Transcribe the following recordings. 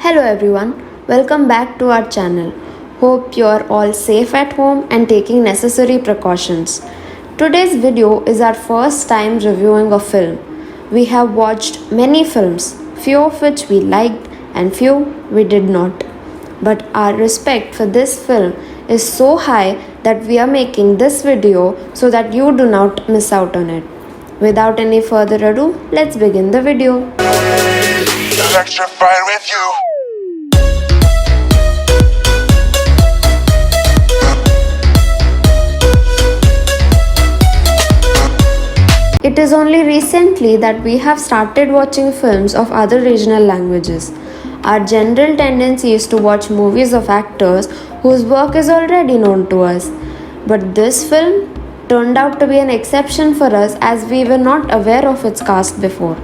Hello everyone, welcome back to our channel. Hope you are all safe at home and taking necessary precautions. Today's video is our first time reviewing a film. We have watched many films, few of which we liked and few we did not. But our respect for this film is so high that we are making this video so that you do not miss out on it. Without any further ado, let's begin the video. Extra fine with you. It is only recently that we have started watching films of other regional languages. Our general tendency is to watch movies of actors whose work is already known to us. But this film turned out to be an exception for us as we were not aware of its cast before.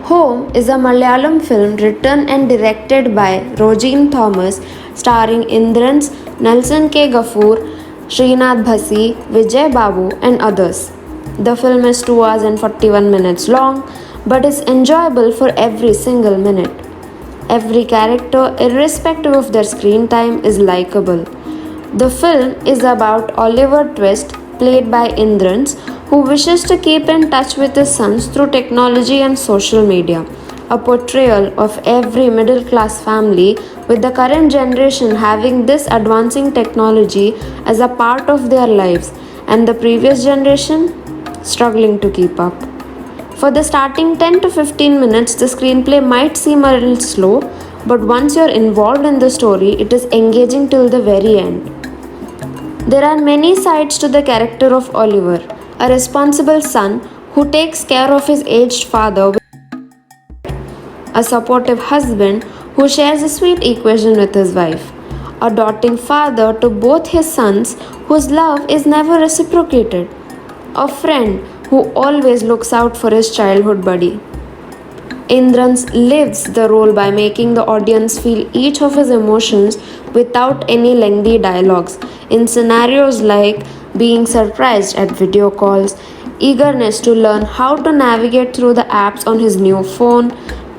Home is a Malayalam film written and directed by Rogin Thomas, starring Indrans, Nelson K. Gaffur, Srinath Bhasi, Vijay Babu, and others. The film is 2 hours and 41 minutes long, but is enjoyable for every single minute. Every character, irrespective of their screen time, is likable. The film is about Oliver Twist, played by Indrans, who wishes to keep in touch with his sons through technology and social media. A portrayal of every middle class family, with the current generation having this advancing technology as a part of their lives, and the previous generation struggling to keep up. For the starting 10 to 15 minutes, the screenplay might seem a little slow, but once you're involved in the story, it is engaging till the very end. There are many sides to the character of Oliver, a responsible son who takes care of his aged father, a supportive husband who shares a sweet equation with his wife, a doting father to both his sons whose love is never reciprocated, a friend who always looks out for his childhood buddy. Indrans lives the role by making the audience feel each of his emotions without any lengthy dialogues, in scenarios like being surprised at video calls, eagerness to learn how to navigate through the apps on his new phone,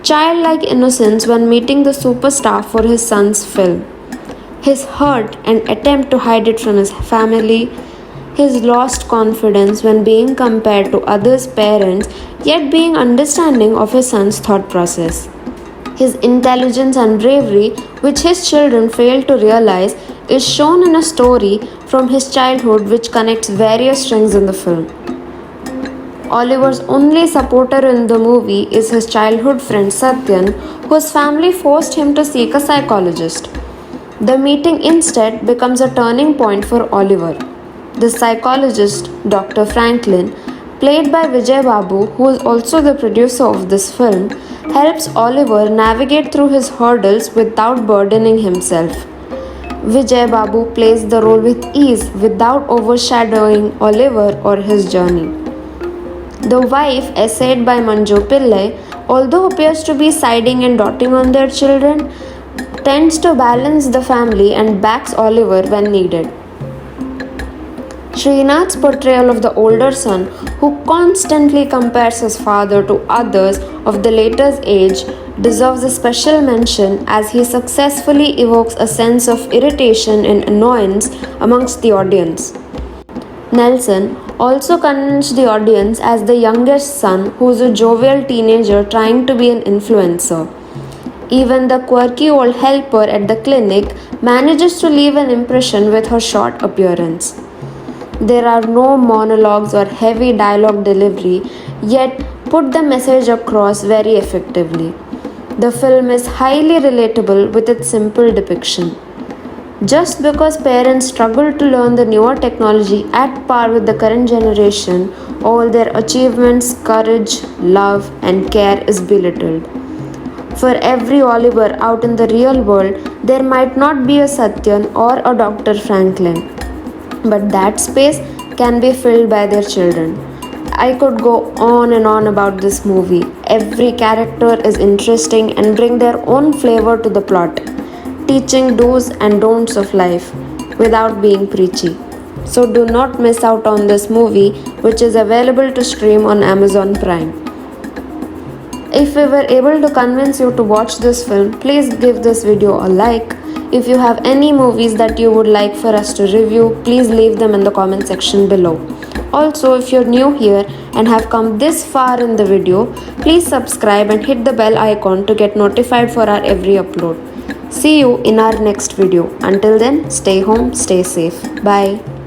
childlike innocence when meeting the superstar for his son's film, his hurt and attempt to hide it from his family, his lost confidence when being compared to others' parents, yet being understanding of his son's thought process, his intelligence and bravery, which his children fail to realize, is shown in a story from his childhood which connects various strings in the film. Oliver's only supporter in the movie is his childhood friend Satyan, whose family forced him to seek a psychologist. The meeting instead becomes a turning point for Oliver. The psychologist, Dr. Franklin, played by Vijay Babu, who is also the producer of this film, helps Oliver navigate through his hurdles without burdening himself. Vijay Babu plays the role with ease without overshadowing Oliver or his journey. The wife, essayed by Manju Pillai, although appears to be siding and doting on their children, tends to balance the family and backs Oliver when needed. Srinath's portrayal of the older son, who constantly compares his father to others of the later's age, deserves a special mention as he successfully evokes a sense of irritation and annoyance amongst the audience. Nelson also convinced the audience as the youngest son, who is a jovial teenager trying to be an influencer. Even the quirky old helper at the clinic manages to leave an impression with her short appearance. There are no monologues or heavy dialogue delivery, yet put the message across very effectively. The film is highly relatable with its simple depiction. Just because parents struggle to learn the newer technology at par with the current generation, all their achievements, courage, love, and care is belittled. For every Oliver out in the real world, there might not be a Satyan or a Dr. Franklin, but that space can be filled by their children. I could go on and on about this movie. Every character is interesting and bring their own flavor to the plot, teaching do's and don'ts of life without being preachy. So do not miss out on this movie, which is available to stream on Amazon Prime. If we were able to convince you to watch this film, please give this video a like. If you have any movies that you would like for us to review, please leave them in the comment section below. Also, if you're new here and have come this far in the video, please subscribe and hit the bell icon to get notified for our every upload. See you in our next video. Until then, stay home, stay safe. Bye.